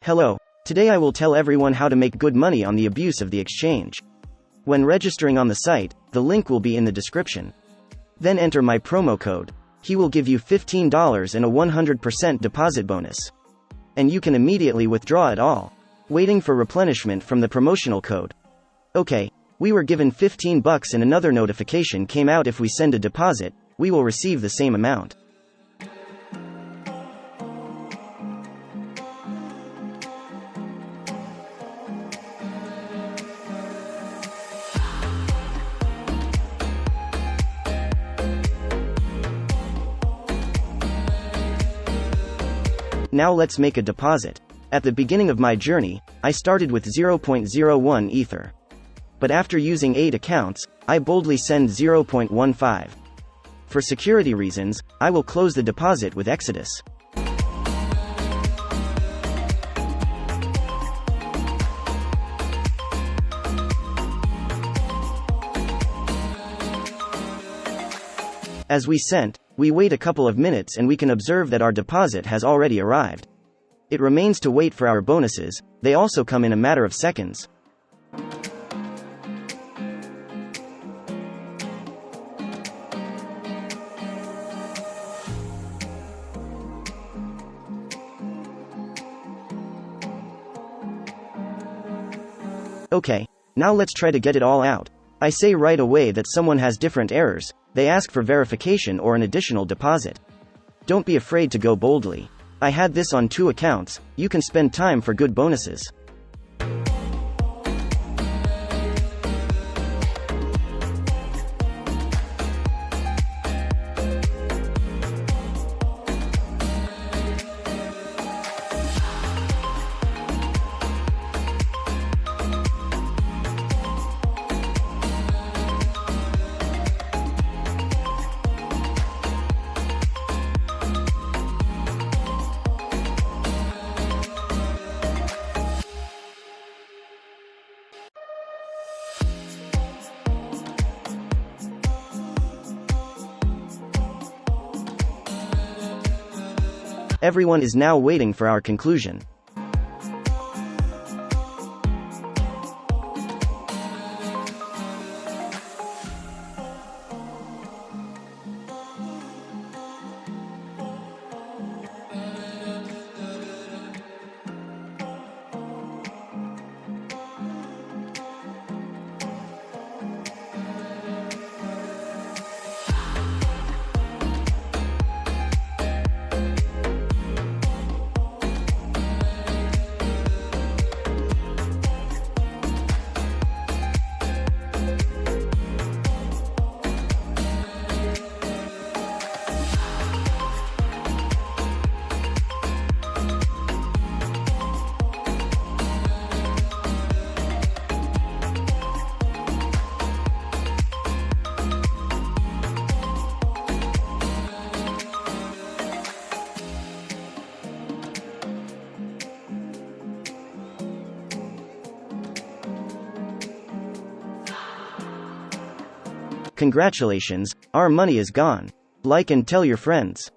Hello. Today I will tell everyone how to make good money on the abuse of the exchange. When registering on the site, the link will be in the description. Then enter my promo code. He will give you $15 and a 100% deposit bonus. And you can immediately withdraw it all, waiting for replenishment from the promotional code. Okay, we were given $15 and another notification came out if we send a deposit, we will receive the same amount. Now let's make a deposit. At the beginning of my journey, I started with 0.01 Ether. But after using 8 accounts, I boldly send 0.15. For security reasons, I will close the deposit with Exodus. As we sent, we wait a couple of minutes and we can observe that our deposit has already arrived. It remains to wait for our bonuses, they also come in a matter of seconds. Okay, now let's try to get it all out. I say right away that someone has different errors, they ask for verification or an additional deposit. Don't be afraid to go boldly. I had this on 2 accounts, you can spend time for good bonuses. Everyone is now waiting for our conclusion. Congratulations, our money is gone. Like and tell your friends.